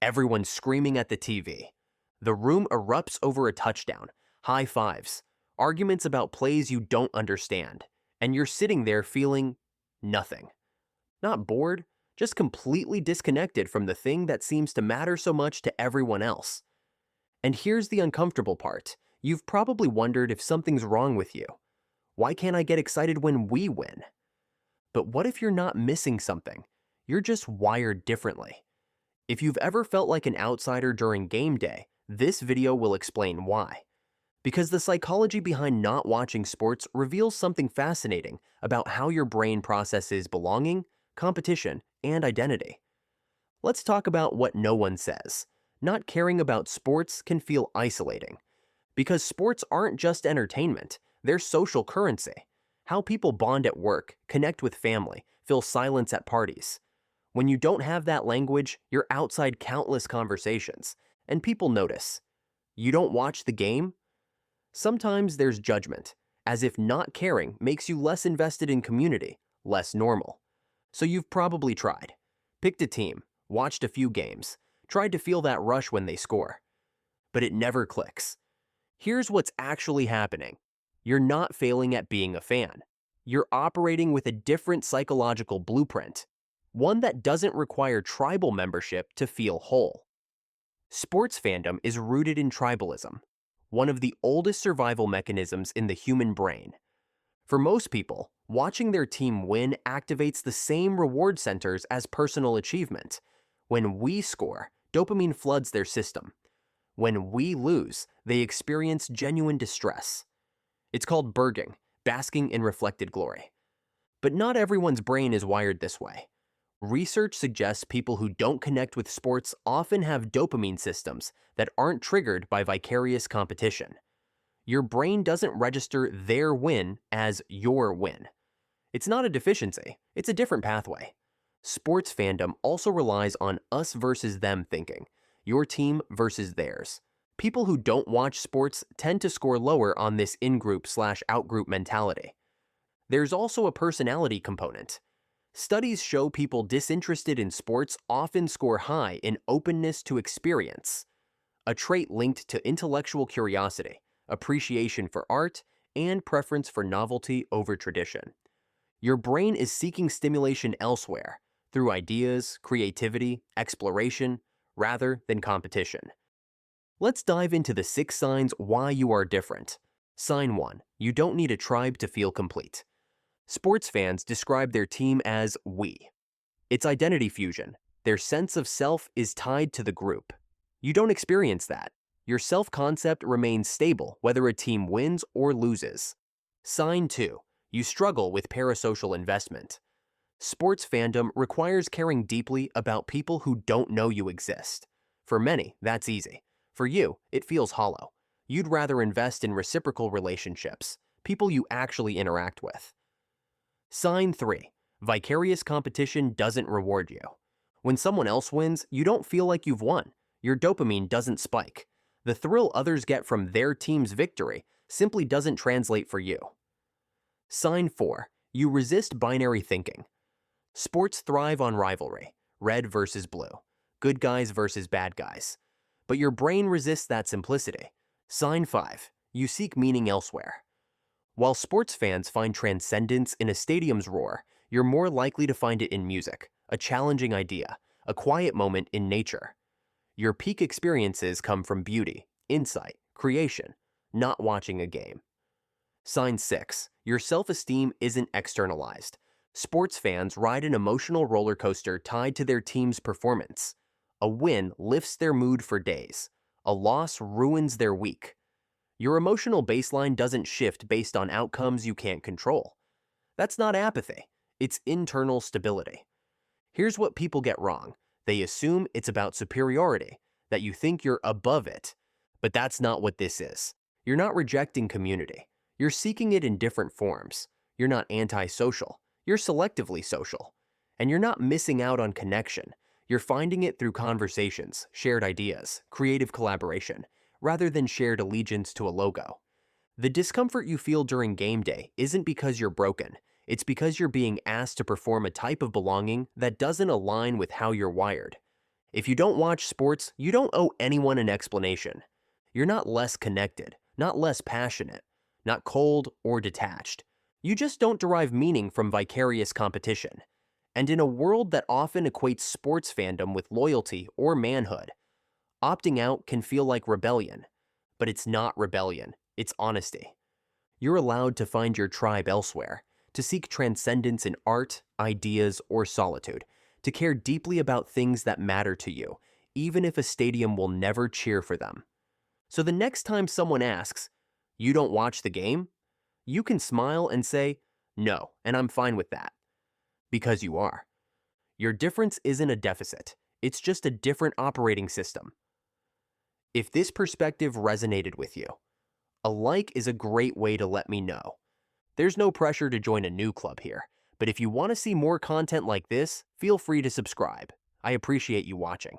Everyone's screaming at the TV. The room erupts over a touchdown, high fives, arguments about plays you don't understand, and you're sitting there feeling nothing. Not bored, just completely disconnected from the thing that seems to matter so much to everyone else. And here's the uncomfortable part. You've probably wondered if something's wrong with you. Why can't I get excited when we win? But what if you're not missing something? You're just wired differently. If you've ever felt like an outsider during game day, this video will explain why. Because the psychology behind not watching sports reveals something fascinating about how your brain processes belonging, competition, and identity. Let's talk about what no one says. Not caring about sports can feel isolating. Because sports aren't just entertainment, they're social currency. How people bond at work, connect with family, fill silence at parties. When you don't have that language, you're outside countless conversations, and people notice. You don't watch the game? Sometimes there's judgment, as if not caring makes you less invested in community, less normal. So you've probably tried. Picked a team, watched a few games, tried to feel that rush when they score. But it never clicks. Here's what's actually happening. You're not failing at being a fan. You're operating with a different psychological blueprint, one that doesn't require tribal membership to feel whole. Sports fandom is rooted in tribalism, one of the oldest survival mechanisms in the human brain. For most people, watching their team win activates the same reward centers as personal achievement. When we score, dopamine floods their system. When we lose, they experience genuine distress. It's called BIRGing, basking in reflected glory. But not everyone's brain is wired this way. Research suggests people who don't connect with sports often have dopamine systems that aren't triggered by vicarious competition. Your brain doesn't register their win as your win. It's not a deficiency, it's a different pathway. Sports fandom also relies on us versus them thinking, your team versus theirs. People who don't watch sports tend to score lower on this in-group/out-group mentality. There's also a personality component. Studies show people disinterested in sports often score high in openness to experience, a trait linked to intellectual curiosity, appreciation for art, and preference for novelty over tradition. Your brain is seeking stimulation elsewhere, through ideas, creativity, exploration, rather than competition. Let's dive into the 6 signs why you are different. Sign 1. You don't need a tribe to feel complete. Sports fans describe their team as we. It's identity fusion. Their sense of self is tied to the group. You don't experience that. Your self-concept remains stable whether a team wins or loses. Sign 2. You struggle with parasocial investment. Sports fandom requires caring deeply about people who don't know you exist. For many, that's easy. For you, it feels hollow. You'd rather invest in reciprocal relationships, people you actually interact with. Sign 3. Vicarious competition doesn't reward you. When someone else wins, you don't feel like you've won. Your dopamine doesn't spike. The thrill others get from their team's victory simply doesn't translate for you. Sign 4. You resist binary thinking. Sports thrive on rivalry, red versus blue, good guys versus bad guys. But your brain resists that simplicity. Sign 5. You seek meaning elsewhere. While sports fans find transcendence in a stadium's roar, you're more likely to find it in music, a challenging idea, a quiet moment in nature. Your peak experiences come from beauty, insight, creation, not watching a game. Sign 6. Your self-esteem isn't externalized. Sports fans ride an emotional roller coaster tied to their team's performance. A win lifts their mood for days. A loss ruins their week. Your emotional baseline doesn't shift based on outcomes you can't control. That's not apathy. It's internal stability. Here's what people get wrong. They assume it's about superiority, that you think you're above it. But that's not what this is. You're not rejecting community. You're seeking it in different forms. You're not antisocial. You're selectively social. And you're not missing out on connection. You're finding it through conversations, shared ideas, creative collaboration, rather than shared allegiance to a logo. The discomfort you feel during game day isn't because you're broken. It's because you're being asked to perform a type of belonging that doesn't align with how you're wired. If you don't watch sports, you don't owe anyone an explanation. You're not less connected, not less passionate, not cold or detached. You just don't derive meaning from vicarious competition. And in a world that often equates sports fandom with loyalty or manhood, opting out can feel like rebellion. But it's not rebellion, it's honesty. You're allowed to find your tribe elsewhere, to seek transcendence in art, ideas, or solitude, to care deeply about things that matter to you, even if a stadium will never cheer for them. So the next time someone asks, "You don't watch the game?" you can smile and say, "No, and I'm fine with that." Because you are. Your difference isn't a deficit, it's just a different operating system. If this perspective resonated with you, a like is a great way to let me know. There's no pressure to join a new club here, but if you want to see more content like this, feel free to subscribe. I appreciate you watching.